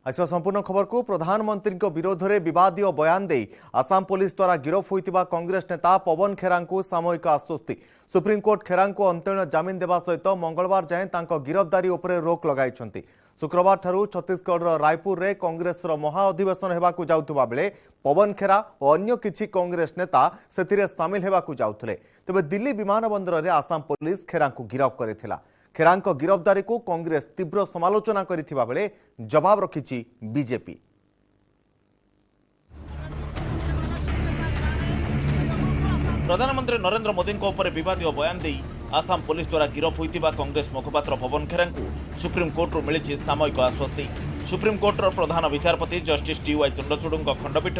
आसवा संपूर्ण खबर को प्रधानमंत्री विरोध में विवादीय बयान दे आसाम पुलिस द्वारा गिरफ होता कांग्रेस नेता पवन खेरा को सामयिक आश्वस्ति। सुप्रीमकोर्ट खेरा को अंतरीण जमीन देवा सहित मंगलवार जाए गिरफ्तारी उपर रोक लगाई। शुक्रवार ठारू छत्तीसगढ़ रायपुर में कांग्रेस महाअधिवेशन होगा जाउथुबा बेले पवन खेरा और अन्य किछि कांग्रेस नेता से सामिल होगा जाउथले। तेबे दिल्ली विमानबंदर में आसाम पुलिस खेरा को गिरफ करिथिला। खेरांक गिरफ्तारी को कांग्रेस तीव्र समालोचना करिथिबा बेले जवाब रखिछि बीजेपी। प्रधानमंत्री नरेंद्र मोदी विवादीय बयान दे आसाम पुलिस द्वारा गिरफ होता कांग्रेस मुखपात्र पवन खेरा सुप्रीमकोर्ट मिली सामयिक आश्वस्ति। सुप्रीमकोर्टर प्रधान विचारपति जस्टिस टी.वाई. चंद्रचूड़ खंडपीठ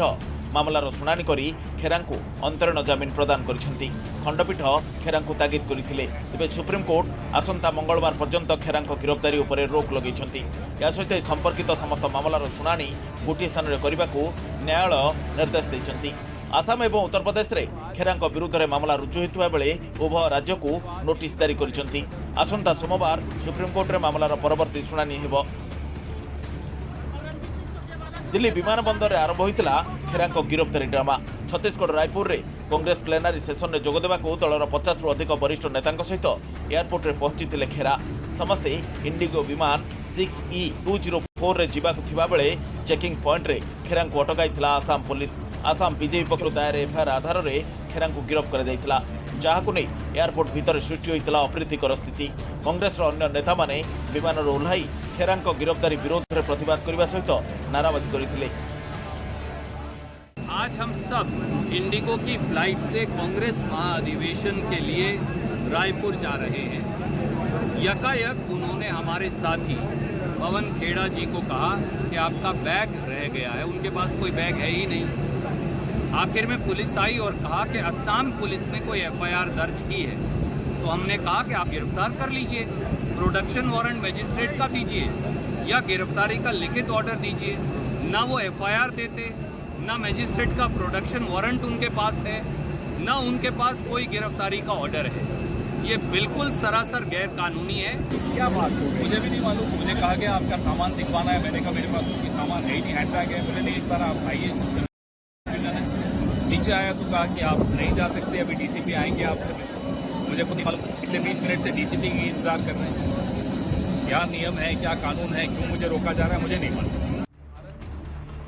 मामलार शुणाणी करी खेरा अंतरीण जमीन प्रदान करिसेंती। खंडपीठ खेरा तागिद करथिले। तेबे सुप्रीमकोर्ट आसंता मंगलवार पर्यंत खेरा गिरफ्तारी उपर रोक लगेइछंती। या सहित संपर्कित समस्त मामलार शुणाणी गोटे स्थान में करने को न्यायालय निर्देश देइछंती। आसाम एवं उत्तर प्रदेश में खेरा विरुद्ध में मामला रुजु होता बेले उभय राज्य को नोटिस जारी करिसेंती। आसंता सोमवार सुप्रीमकोर्ट में मामलार परवर्ती शुणाणी हेबो। दिल्ली विमानबंदर आरंभ होता खेरा गिरफ्तारी ड्रामा। छत्तीसगढ़ रायपुर में कांग्रेस प्लेनारी सेसन में जोगदेवा दलर 50 रु अधिक वरिष्ठ नेता सहित एयरपोर्ट में पहुंची खेरा। समस्ते इंडिगो विमान 6E204 रे जीवाक थिबा बेले चेकिंग पॉइंट रे खेरा अटकाई आसाम पुलिस। आसाम बीजेपी पक्ष दायर एफआईआर आधार में खेरा गिरफ कर जहां एयरपोर्ट भितर सृष्टि होता अप्रीतिकर स्थिति। कांग्रेस अन्य नेता माने विमान ओह्लाई खेरा गिरफ्तारी विरोध में प्रतिवाद करने सहित नाराबाजी करते। आज हम सब इंडिगो की फ्लाइट से कांग्रेस महाअधिवेशन के लिए रायपुर जा रहे हैं। यकायक उन्होंने हमारे साथी पवन खेड़ा जी को कहा कि आपका बैग रह गया है। उनके पास कोई बैग है ही नहीं। आखिर में पुलिस आई और कहा कि असम पुलिस ने कोई एफआईआर दर्ज की है। तो हमने कहा कि आप गिरफ्तार कर लीजिए, प्रोडक्शन वारंट मजिस्ट्रेट का दीजिए या गिरफ्तारी का लिखित ऑर्डर दीजिए। ना वो एफआईआर देते, ना मजिस्ट्रेट का प्रोडक्शन वारंट उनके पास है, ना उनके पास कोई गिरफ्तारी का ऑर्डर है। ये बिल्कुल सरासर गैर कानूनी है। क्या बात हो, मुझे भी नहीं मालूम। मुझे कहा कि आपका सामान दिखवाना है। मैंने कहा मेरे पास कोई सामान है ही नहीं, हैंड बैग है। मुझे नहीं, एक बार आप आइए। नीचे आया तो कहा कि आप नहीं जा सकते, अभी डीसीपी आएंगे आपसे। मुझे खुद नहीं मालूम। पिछले 20 मिनट से डीसीपी की इंतजार कर रहे हैं। क्या नियम है, क्या कानून है, क्यों मुझे रोका जा रहा है, मुझे नहीं मालूम।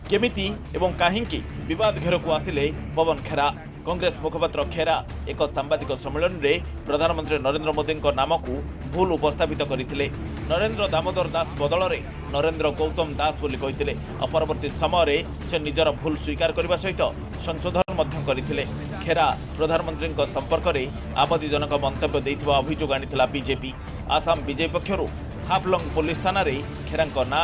केमिति एवं काहिंकी विवाद घेर को आसिले पवन खेरा। कांग्रेस मुखपात्र खेरा एक सांबादिक सम्मेलन में प्रधानमंत्री नरेंद्र मोदी नाम को भूल उपस्थापित करते। नरेंद्र दामोदर दास बदल में नरेंद्र गौतम दास बोली कहते। परवर्ती समय से निजर भूल स्वीकार करने सहित संशोधन करते। खेरा प्रधानमंत्री संपर्क में आपत्तिजनक मंतव्य देथिबा अभियोग आनिथिला बीजेपी। आसाम बीजेपी पक्षरु हाफलंग पुलिस थाना रे खेरा ना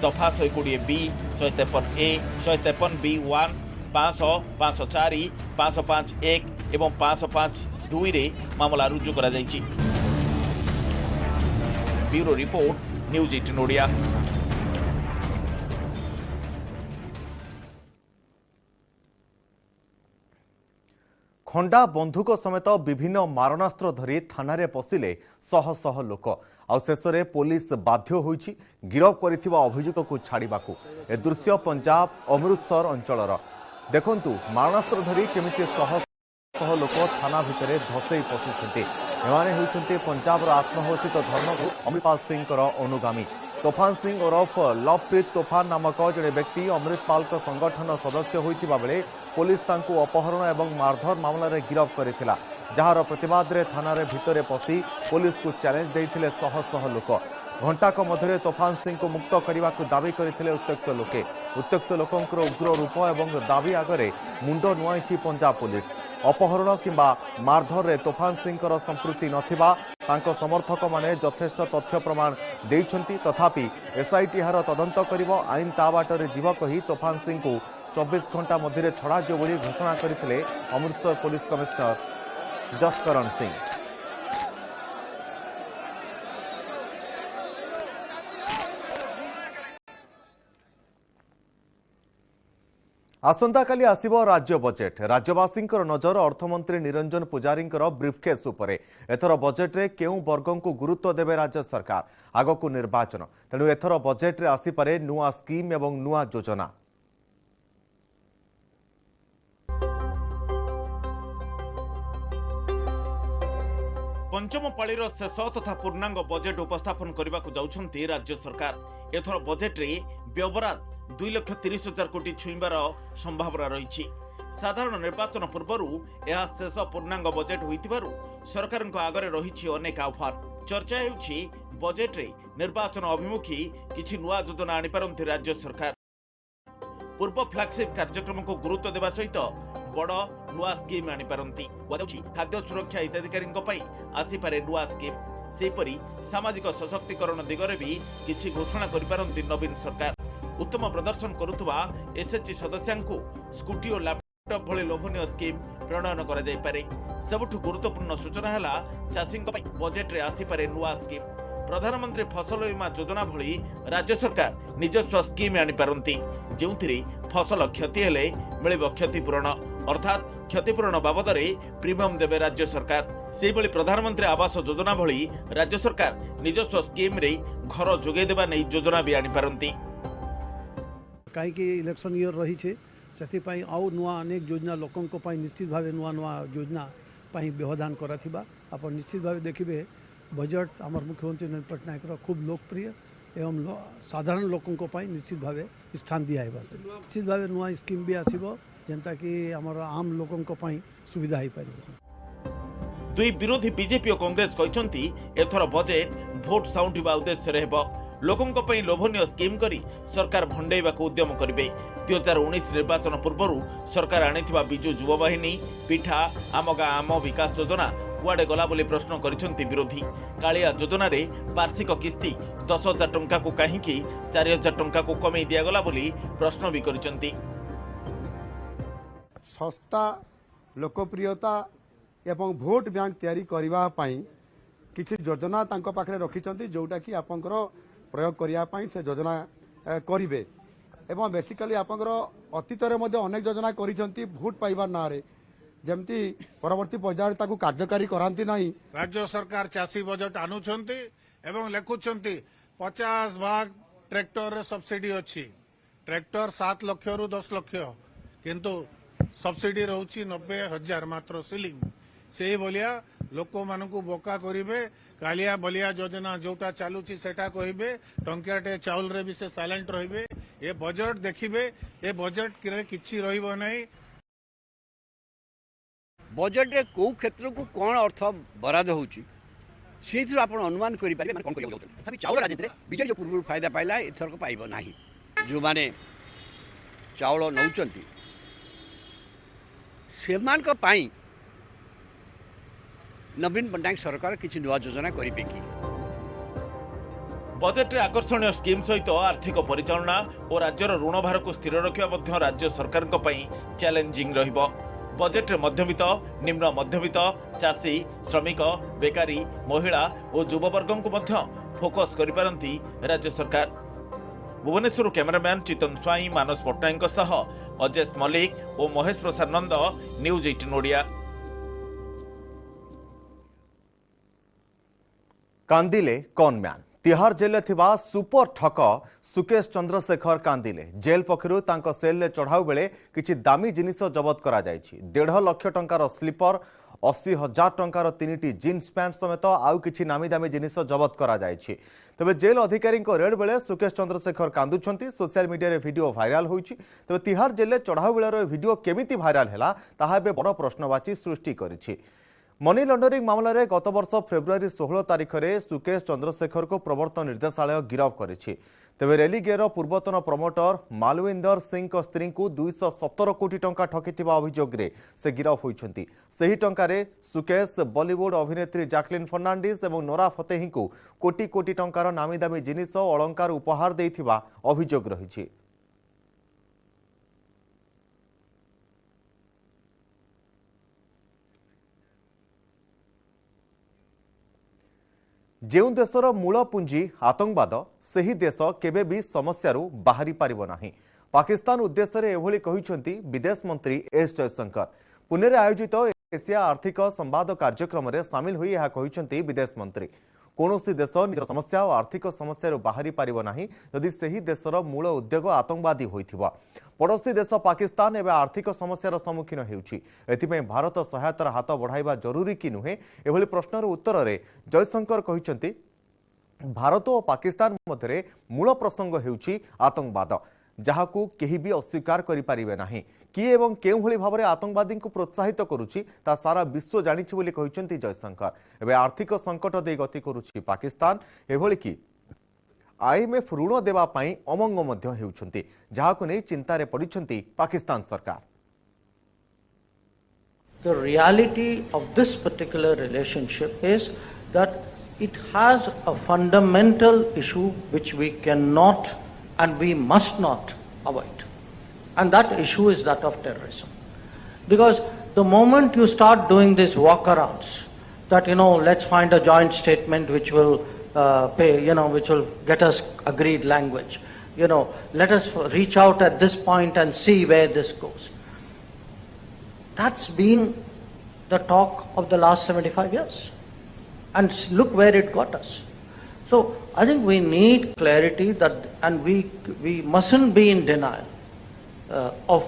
दफा 120B 153A 153B1 500 504 551 एवं 552 रे मामला रुजु करा जायछि। Bureau report news 18 Odia. खंडा बंधुक समेत विभिन्न मारणास्त्र धरी थाना रे पशिले शह शह लोक आ शेष में पुलिस बाध्य होइछि गिरफ करिथिबा अभियुक्त को छाड़िबाकू। ए दृश्य पंजाब अमृतसर अंचलर। देखंतु मारणास्त्र धरी केमिति शह शह लोक थाना भितर धसई पशुछन्ते। एमाने हेउछन्ते पंजाबर आत्मघोषित धर्मगुरु अमृतपाल सिंह अनुगामी। तोफान सिंह ओरफ लवप्रीत तोफान नामक जड़े व्यक्ति अमृतपाल संगठन सदस्य होइथिबा बेले पुलिस तांकु अपहरण एवं मारधर मामला रे गिरफ करिथिला। जार प्रतिवाद रे थाना रे भितरे पशि पुलिस को चैलेंज देइथिले शह शह लोक। घंटाक मध्य तोफान सिंह को मुक्त करने को दाबी करथिले उत्त्यक्त लोके। उत्त्यक्त लोकंकर उग्र रूप एवं दाबी आगरे मुंड नुआइछि पंजाब पुलिस। अपहरण किंबा मारधर रे तोफान सिंह संपृक्ति नथिबा तांको समर्थक माने यथेष्ट तथ्य प्रमाण देइछन्ति। तथापि एसआईटी हार तदंत करिवो, आईन ता बाटरे जीव कही तोफान सिंह को 24 घंटा मध्य छड़ा जो बोली घोषणा करथिले अमृतसर पुलिस कमिश्नर जसकरण सिंह। आसंताकाली आसिबो राज्य बजेट राज्यवासी नजर अर्थमंत्री निरंजन पुजारींकर ब्रीफकेस उपरे एथर बजेट रे केउ वर्गों को गुरुत्व देवे राज्य सरकार आगकू निर्वाचन तेणु एथर बजेट रे आसीपारे नुआ स्कीम एवं नुआ योजना। पंचम पाळीर शेष तथा पूर्णांग बजेट उपस्थापन करने को जाउछंती राज्य सरकार। एथर बजेट रे व्यवहार 2,30,000 कोटी छुईबार संभावना रही। साधारण निर्वाचन पूर्व यह शेष पूर्णांग बजेट होइतिबारु सरकार आगरे रही अनेक आह्वान। चर्चा हेउछि बजेट रे निर्वाचन अभिमुखी किछि नुआ योजना आनिपारंती राज्य सरकार। पूर्व फ्लैगशिप कार्यक्रम को गुरुत्व देवा सहित बड़ नुआ स्कीम आनिपारंती। खाद्य सुरक्षा हिताधिकारी आसीपारे नुआ स्कीम। सेपरी सामाजिक सशक्तिकरण दिगरे भी किछि घोषणा करिपारंती नवीन सरकार। उत्तम प्रदर्शन करुवा एसएचजी सदस्यांकु स्कूटी और लैपटॉप भली लोभनीय स्कीम प्रणयन करा जाय पारे। सबुठु गुरुत्वपूर्ण सूचना है चाषी बजेट रे आसीपारे नुआ स्कीम। प्रधानमंत्री फसल बीमा योजना भली राज्य सरकार निजस्व स्कीम आनिपारंती जोंथिरे फसल क्षति हेले मिलिबो क्षतिपूरण अर्थात क्षतिपूरण बाबद प्रीमियम देवे राज्य सरकार। से भली प्रधानमंत्री आवास योजना भली राज्य सरकार निजस्व स्कीम रे घर जोगे देबा नै योजना भी आनिपारंती। कहीं इलेक्शन ईयर रही है से आउ नुआ अनेक योजना लोकों को निश्चित भाव नुआ नुआ योजना व्यवधान करा आप निश्चित भाव देखिए बजेट आमर मुख्यमंत्री नवीन पट्टनायक खूब लोकप्रिय एवं साधारण लोकों को निश्चित भाव स्थान दिया है। निश्चित भाव नुआ स्कीम भी आसो जेनता कि आमर आम लोकों को सुविधा हो पार। दुई विरोधी बीजेपी और कांग्रेस कहते एथर बजेट भोट साउंटिबा उद्देश्य रहबो। लोकों लोभनीय स्कीम करी सरकार भंडेवा उद्यम करेंगे। 2019 निर्वाचन पूर्व सरकार आनिथिबा बिजु युवा बाहिनी पिठा आम गाँ आम विकास योजना कुआडे गला बोली प्रश्न करिसेंती विरोधी। कालिया योजना रे वार्षिक किस्ती 10,000 टंका को कहीं 4,000 टंका को कमे दियागला बोली प्रश्न भी करिसेंती। सस्ता लोकप्रियता एवं भोट बैंक तैयारी करबा पई किछि योजना तांको पाखरे रखिचंती जोटा कि आपनकर प्रयोग करिया पई से योजना करिवे एवं बेसिकली आपनकर अतीतरे मध्ये अनेक योजना करिसंती भोट पाइबार नारे जेमती परवर्ती पर्यायर ताकू कार्यकारी करांती नहीं। राज्य सरकार चाषी बजेट आनुछंती एवं लेखुछंती 50 भाग ट्रैक्टर सब्सिडी अच्छी ट्रैक्टर 7 लाख रु 10 लाख किंतु सब्सिडी रहउची 90,000 मात्र सिलिंग से भलिया लोक मानकू बोका करिवे। कालिया बलिया योजना जोटा चालुची सेटा कहिबे टंकियाटे चाउल रे भी से साइलेंट रहिबे। ए बजेट देखिबे ए बजेट किरे किछि रहिबो नहीं। बजेट रे को क्षेत्र को कौन अर्थ बराद होची से आप अनुमान करें कौन कर चाउल राजनीति बीजेपी जो पूर्व फायदा पाइला एथर को पाइब ना। जो माने चाउल नौचंती सेमानक पाई नवीन पट्टनायक सरकार किसी नुआ योजना करेंगे कि बजेट रे आकर्षणीय स्कीम सहित आर्थिक परिचालना और राज्यर ऋण भार को स्थिर रखा राज्य सरकार चैलेंजिंग रहिबो। बजेट रे मध्यवित्त निम्न मध्यवित्त चाषी श्रमिक बेकारी महिला और युववर्ग को फोकस करिपारंती राज्य सरकार। भुवनेश्वर कैमरामैन चितन स्वाई मानस पट्टनायक सह अजेश मल्लिक और महेश प्रसाद नंद न्यूज 18 ओडिया। कांदिले कॉनम्यान तिहार जेल थिबा सुपर ठक सुकेश चंद्रशेखर कांदिले जेल पक्षरु तांको सेल ले चढ़ाऊ बेले किछि दामी जिनिस जबत करा जायछि। 1.5 लाख टंकार स्लीपर 80,000 टंकार 3टी जीन्स पैंट समेत आउ किछि नामी दामी जिनिस जबत करा जायछि। तबे जेल अधिकारी रेड बेले सुकेश चंद्रशेखर कांदुछंती सोशल मीडिया रे वीडियो वायरल होइछि। तबे तिहार जेल ले चढ़ाऊ बेलर वीडियो केमिति वायरल हैला ताहा बे बड़ प्रश्नवाची सृष्टि करिछि। मनी लॉन्डरिंग मामला रे गत वर्ष फेब्रुआरी 16 तारिख में सुकेश चंद्रशेखर को प्रवर्तन निर्देशालय गिरफ करिछि। तेबे रेलिगेयर पूर्वतन प्रमोटर मालविंदर सिंह को स्त्री को 217 कोटी टंका ठकिथिबा अभियोग रे से गिरफ होइछंती। सही टंकारे सुकेश बॉलीवुड अभिनेत्री जैकलिन फर्नांडिस एवं नोरा फतेही को कोटी कोटी टंकार नामी दामी जिनिस अलंकार उपहार देथिबा अभियोग रहिछि। ଯେଉଁ ଦେଶର ମୂଳ ପୁଞ୍ଜି ଆତଙ୍କବାଦ ସେହି ଦେଶ କେବେ ବି ସମସ୍ୟାରୁ ବାହାରି ପାରିବ ନାହିଁ। पाकिस्तान उद्देश्य एभली कहिसेंती विदेश मंत्री एस जयशंकर। पुणे में आयोजित एशिया आर्थिक संवाद कार्यक्रम में सामिल होई यह कहिसेंती विदेश मंत्री। कौनसी देश निज समस्या और आर्थिक समस्या बाहरी पारिब नाही यदि सही देशर मूल उद्योग आतंकवादी होइथिबा। पड़ोसी देश पाकिस्तान एवं आर्थिक समस्यार सम्मुखीन हेउछि। एथिपई भारत सहायतार हाथ बढ़ाइबा जरूरी कि नुहे एभली प्रश्नर उत्तर में जयशंकर कहिसेंती भारत और पाकिस्तान मध्य मूल प्रसंग हेउछि आतंकवाद, जहाकू केही भी अस्वीकार करि पारिबे नाही। किए एवं केउं भली भाबरे आतंकवादी को प्रोत्साहित करुछि ता सारा विश्व जानिछि बोली कहिसेंती जयशंकर। एबे आर्थिक संकट दे गति करुछि पाकिस्तान, एभली कि आईएमएफ ऋण देवा पई अमंग मध्य हेउछंती, जहाकू नै चिंतारे पडिछंती पाकिस्तान सरकार। The reality of this particular relationship is that it has a fundamental issue which we cannot and we must not avoid. And that issue is that of terrorism. Because the moment you start doing these walkarounds, that, let's find a joint statement which will which will get us agreed language. Let us reach out at this point and see where this goes. That's been the talk of the last 75 years. And look where it got us. So I think we need clarity and we mustn't be in denial of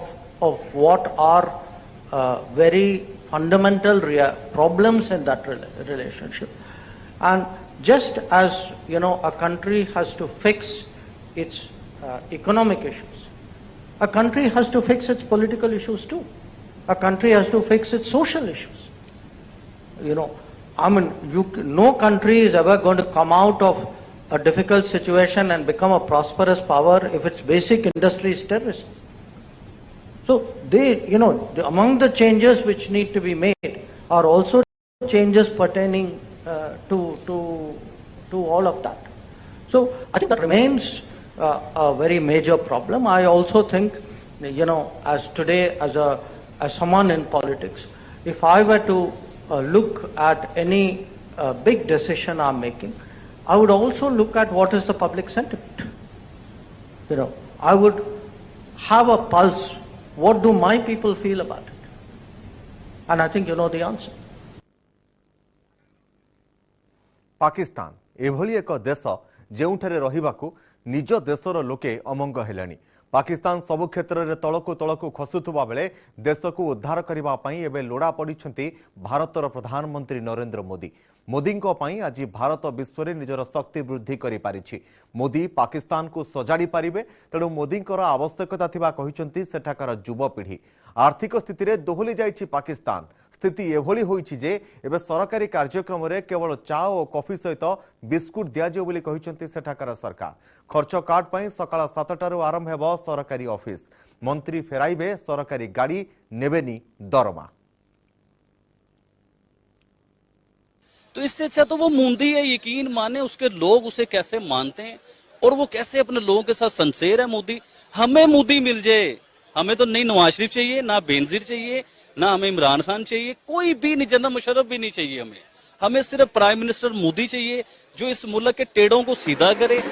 what are very fundamental problems in that relationship. And just as a country has to fix its economic issues, a country has to fix its political issues too. A country has to fix its social issues. No country is ever going to come out of a difficult situation and become a prosperous power if its basic industry is terrorism. So among the changes which need to be made are also changes pertaining to all of that. So I think that remains a very major problem. I also think, as today, as someone in politics, if I were to look at any big decision I'm making, I would also look at what is the public sentiment. I would have a pulse. What do my people feel about it? And I think you know the answer. Pakistan एभली एक देश जेउठारे रहिबाकू निज देशर लोके among हेलानी। Pakistan सबु क्षेत्र में तलकू तलकू खसुवा बेले देश को उद्धार करने एवं लोड़ा पड़ती भारतर प्रधानमंत्री नरेंद्र मोदी। मोदी आज भारत विश्व में निजर शक्ति वृद्धि करि। मोदी पाकिस्तान को सजाड़ी पारिबे, तेणु मोदी आवश्यकता थिबा कहिसेंती सेठाकार युवपीढ़ी। आर्थिक स्थिति रे दोहली जाइछि पाकिस्तान। स्थिति एभली होइछि जे एबे सरकारी कार्यक्रम रे केवल चा और कॉफी सहित बिस्कुट दियाजियो बोली कहिसेंती सेठाकार सरकार। खर्च कार्ड पई सकाळ 7टारू आरंभ हेबो सरकारी ऑफिस। मंत्री फेराइबे सरकारी गाड़ी, नेबेनी दरमा। तो इससे अच्छा तो वो मूंदी है, यकीन माने उसके लोग उसे कैसे मानते हैं और वो कैसे अपने लोगों के साथ सिंसेर है मोदी। हमें मोदी मिल जाए, हमें तो नहीं नवाज शरीफ चाहिए, ना बेनजीर चाहिए, ना हमें इमरान खान चाहिए, कोई भी नहीं, जनरल मुशर्रफ भी नहीं चाहिए। हमें सिर्फ प्राइम मिनिस्टर मोदी चाहिए जो इस मुल्क के टेढ़ों को सीधा करे।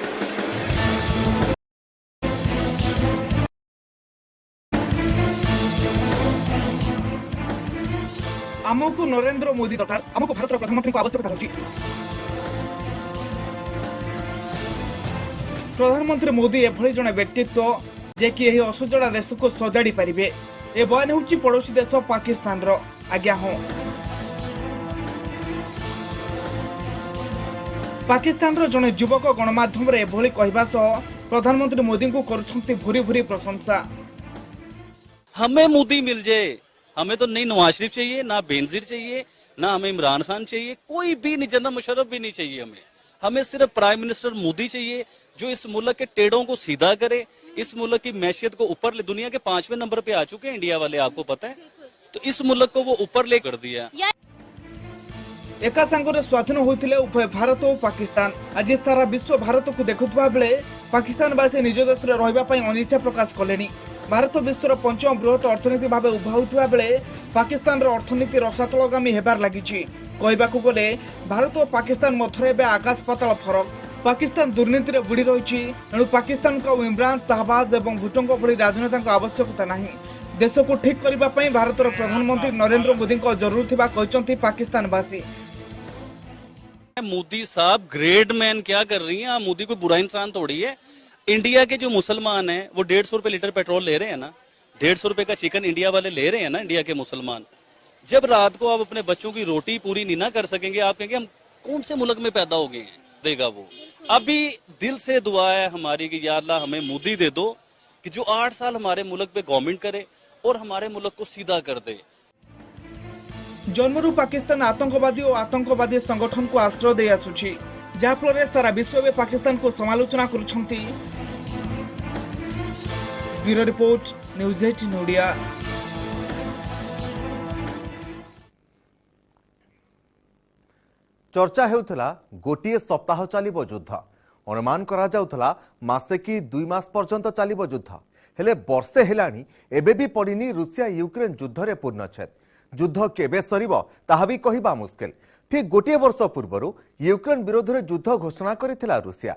आमको नरेंद्र मोदी दरकार, आमको भारत प्रधानमंत्री को आवश्यकता रही। प्रधानमंत्री मोदी एभली जड़े व्यक्तित्व जे कि यही असजड़ा देश को सजाड़ी पारिबे। ए बयान होउछि पड़ोसी देश पाकिस्तान रो। आज्ञा हो पाकिस्तान रो जड़े युवक गणमाध्यम रे एभली कहबा सह प्रधानमंत्री मोदी को करुछंती भूरी भूरी प्रशंसा। हमें मोदी मिल जाए, हमें तो नहीं नवाज शरीफ चाहिए, ना बेनजीर चाहिए, ना हमें इमरान खान चाहिए, कोई भी नहीं, जनरल मुशर्रफ भी नहीं चाहिए। हमें सिर्फ प्राइम मिनिस्टर मोदी चाहिए जो इस मुल्क के टेढ़ों को सीधा करे, इस मुल्क की मैशियत को ऊपर ले। दुनिया के 5वें नंबर पे आ चुके हैं इंडिया वाले, आपको पता है। तो इस मुल्क को वो ऊपर ले कर दिया। एका संगरे स्वाधीन होइथिले उभय भारत और पाकिस्तान। आज सारा विश्व भारत को देखुवा बेले पाकिस्तानवासी निज देश में रहिबा पई अनिच्छा प्रकाश कलेनी। भारत विश्वर 5म बृहत अर्थनीति भाव उभा होइथिबा बेले पाकिस्तान रो अर्थनीति रसातलगामी हेबार लागिछि। कहबाकू गले भारत और पाकिस्तान मध्य आकाश पाताल फरक। पाकिस्तान दुर्नीति रे बुड़ी रही एणु पाकिस्तान को इमरान शाहबाज और भुट्टों भली राजनेता आवश्यकता नहीं। देश को ठीक करने भारत प्रधानमंत्री नरेंद्र मोदी को जरूर थिबा कहते पाकिस्तानवासी। मोदी साहब ग्रेट मैन क्या कर रही हैं? मोदी कोई बुरा इंसान थोड़ी है। इंडिया के जो मुसलमान हैं वो 150 रुपए लीटर पेट्रोल ले रहे हैं ना, 150 रुपए का चिकन इंडिया वाले ले रहे हैं ना। इंडिया के मुसलमान जब रात को आप अपने बच्चों की रोटी पूरी नहीं ना कर सकेंगे, आप कहेंगे हम कौन से मुल्क में पैदा हो गए हैं? देगा वो। अभी दिल से दुआ है हमारी कि या अल्लाह हमें मोदी दे दो कि जो 8 साल हमारे मुल्क पे गवर्नमेंट करे और हमारे मुल्क को सीधा कर दे। जन्मरू पाकिस्तान आतंकवादी और आतंकवादी संगठन को आश्रय दे आसुछि, जहा फल सारा विश्व में पाकिस्तान को समालोचना करुछंती। Bureau report, news 18 Odia. चर्चा हेउथला गोटिए सप्ताह चलिबो युद्ध। अनुमान करा जाउथला मासे कि 2 मास पर्यंत चलिबो युद्ध। हेले वर्षे हेलानी एबे भी पड़िनी रूसिया यूक्रेन युद्ध रे पूर्णछेद। युद्ध केबे सरिबो ताहा भी कहिबा मुश्किल। ठीक गोटिए वर्ष पूर्वरु यूक्रेन विरोध में युद्ध घोषणा करिथिला रूसिया।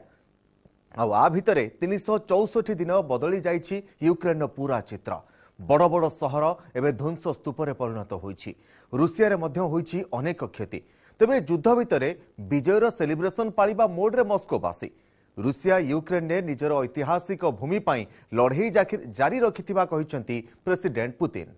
आ भितरे 364 दिन बदली जाइछि यूक्रेन पूरा चित्र। बड़ बड़ सहर एबे ध्वंस स्तूपरे परिणत होइछि। रूसिया रे मध्य होइछि अनेक क्षति। तेबे युद्ध भितरे विजयर सेलिब्रेशन पालिबा मोड्रे मस्कोवासी। रूसिया यूक्रेन ने निजर ऐतिहासिक भूमि पाई लड़ई जारी रखिथिबा कहिसंती प्रेसिडेंट पुतिन।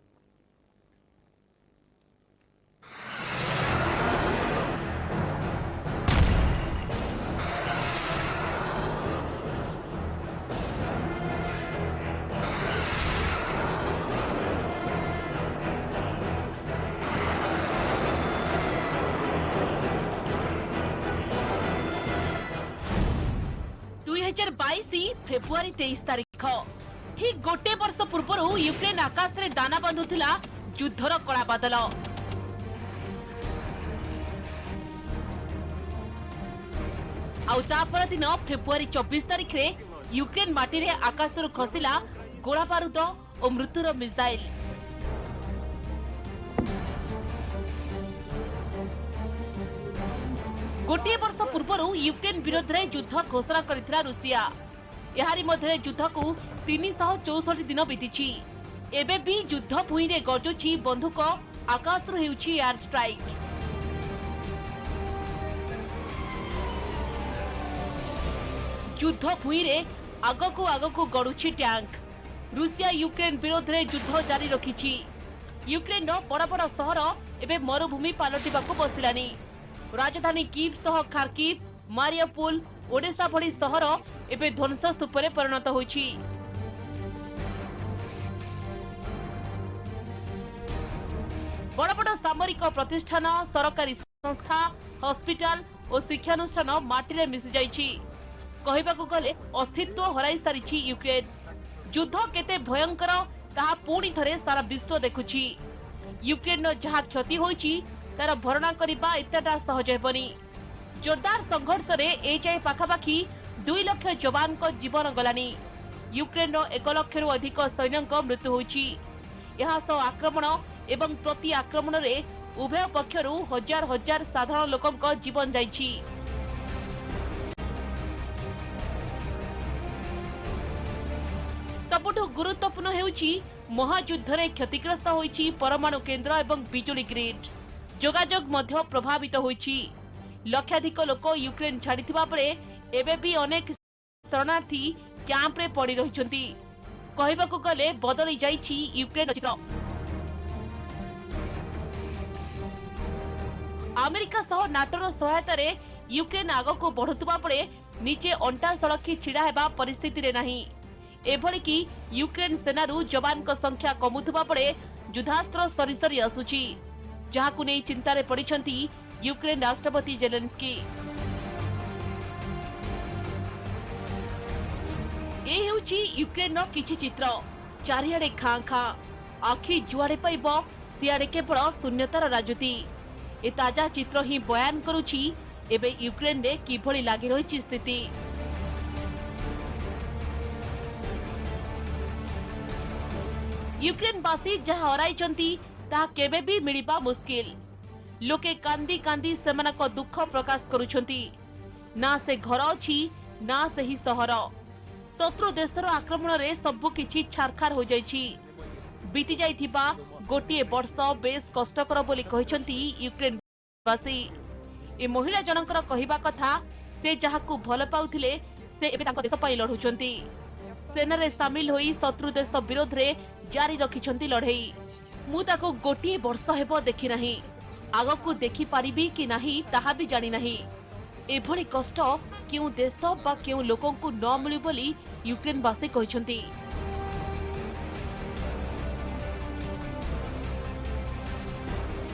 फेब्रुआरी 23 तारीख ठीक गोटे वर्ष पूर्व यूक्रेन आकाश में दाना बांधुला युद्धर कड़ा बादल। आपर दिन फेब्रुआरी 24 तारीख रे यूक्रेन माटी रे आकाश खसिला गोला बारूद और मृत्युर मिसाइल। गोटे वर्ष पूर्व यूक्रेन विरोध में युद्ध घोषणा करिथिला रूसिया। यारी मध्य युद्ध को 364 दिन बीती। एबे भी युद्ध भूई रे गजुछि बंधुक, आकाश हेउछि एयर स्ट्राइक। युद्ध भूई रे आगकू गड़ुछि टैंक। रूसिया यूक्रेन विरोध में युद्ध जारी रखिछि। यूक्रेन बड़ बड़ सहर एबे मरुभूमि पालटिबाकू बसिलानी। राजधानी कीव सह खार्किव, मारियापोल, ओडेसा भली सहर एबे ध्वंस स्तूपरे परिणत होइछि। बड़ बड़ सामरिक प्रतिष्ठान, सरकारी संस्था, हॉस्पिटल और शिक्षानुष्ठान माटी रे मिसि जाइछि। कहिबाकू गले अस्तित्व हराई सारिछि यूक्रेन। युद्ध केते भयंकर ताहा पुणी थरे सारा विश्व देखुछि। यूक्रेन जहा क्षति होइछि तार भरणा करबा एतटा सहज हेबनी। जोरदार संघर्ष रे ए जाय पाखापाखी 2 लाख जवान को जीवन गलानी। यूक्रेन 1 लाख रु अधिक सैन्यक मृत्यु होइछि। यहा सह आक्रमण एवं प्रति आक्रमण रे उभय पक्षरु हजार हजार साधारण लोकक जीवन जाइछि। सबुठु गुरुत्वपूर्ण हेउछि महायुद्ध रे क्षतिग्रस्त होइछि परमाणु केन्द्र एवं बिजुली ग्रिड। जोगाजोग मध्य प्रभावित होइछि। लक्षाधिक लोक यूक्रेन छाड़िथिबा बेले एबे भी अनेक शरणार्थी कैंप रे पड़ी रहिछंती। कहिबाकू गले बदली जाइछि यूक्रेन चित्र। अमेरिका सह नाटोर सहायता रे यूक्रेन आगको बढ़ुतबा बेले नीचे अंटा सड़की छिड़ा हेबा परिस्थिति रे नाही। एभली कि यूक्रेन सेनारू जवान को संख्या कमुथबा बेले युद्धास्त्र सरी सरी आसुछि, जहाकू नै चिंतारे पड़िछंती यूक्रेन राष्ट्रपति जेलेंस्की। ए हेउछि यूक्रेन किछि चित्र। चारियाडे खां खां, आखि जुआडे पाइब सियाडे केवल शून्यतार राजनीति। ए ताजा चित्र ही बयान करुछि एबे यूक्रेन रे किभली लागि रहिछि स्थिति। यूक्रेनवासी जहाँ हराइछंती ताहा केबे भी मिलिबा मुश्किल। लोके कांदी कांदी सेमानक दुख प्रकाश करुछंती। ना से घर अछि ना सही सहर। शत्रु देशर आक्रमण रे सबु किछि छारखार हो जाइछि। बीती जाइथिबा गोटिए वर्ष बेस कष्टकर बोली कहिसंती यूक्रेन वासी। ए महिला जनकर कहिबा कथा से जहाकू भल पाउथिले से एबे तांको देश पई लढुचंती। सेना रे शामिल होई शत्रु देश विरोध रे जारी रखिछंती लढेई। मु ताको गोटिए वर्ष हेबो देखि नाही, आगकू देखि पारिबी कि नाही ताहा भी जानि नाही। एभली कष्ट केउ देश बा केउ लोकंकू न मिलु बोली यूक्रेन वासी कहिसंती।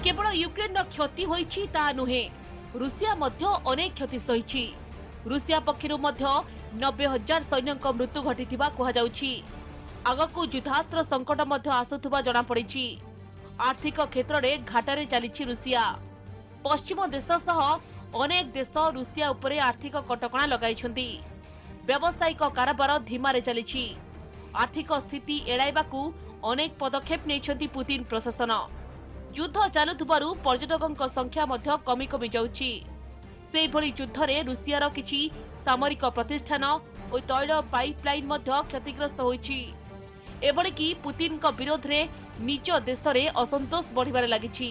केवल यूक्रेन क्षति होईछि ता नुहे, रूसिया मध्य अनेक क्षति सहिछि। रूसिया पक्षरु मध्य 90,000 सैन्यक मृत्यु घटिथिबा कहा जाउछि। आगकू युद्धास्त्र संकट मध्य आसुथुबा जणा पड़िछि। आर्थिक क्षेत्र में घाटारे चलिछि रूसिया। पश्चिम देश सह अनेक देश रूसिया उपरे आर्थिक कटकणा लगाइछन्ति। व्यावसायिक कारोबार धीमारे चलिछि। आर्थिक स्थिति एड़ाइबाकू अनेक पदक्षेप नेइछन्ति पुतिन प्रशासन। युद्ध चालुथुबारु पर्यटकଙ୍କ संख्या मध्य कमी कमी जाउछि। सेहि भली युद्धरे रूसियार किछि सामरिक प्रतिष्ठान और तैल पाइपलाइन मध्य क्षतिग्रस्त होइछि। एभली कि पुतिन विरोध रे निज देश रे असंतोष बढ़िबार लागिछि।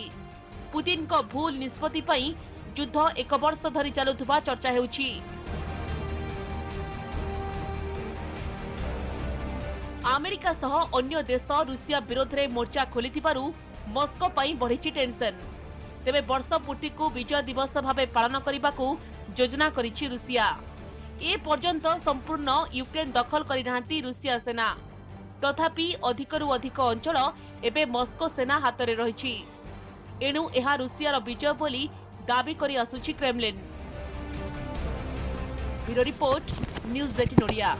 पुतिन भूल निष्पत्ति पई युद्ध 1 वर्ष धरी चालुथुबा चर्चा हेउछि। अमेरिका सह अन्य देश रूसिया विरोध रे मोर्चा खोलिथिबारु मस्को पई बढ़िछि टेंशन। तेबे वर्ष पूर्ति को विजय दिवस भावे पालन करने योजना करिछि रूसिया। ए पर्यंत संपूर्ण यूक्रेन दखल करि नाहांती रूसिया सेना। तथापि अधिकरु अधिक अंचल एबे मस्को सेना हाथ में रहिछि। एणु एहा रूसियार विजय बोली दाबी करि आसुछि Kremlin. Bureau report, news 18 Odia.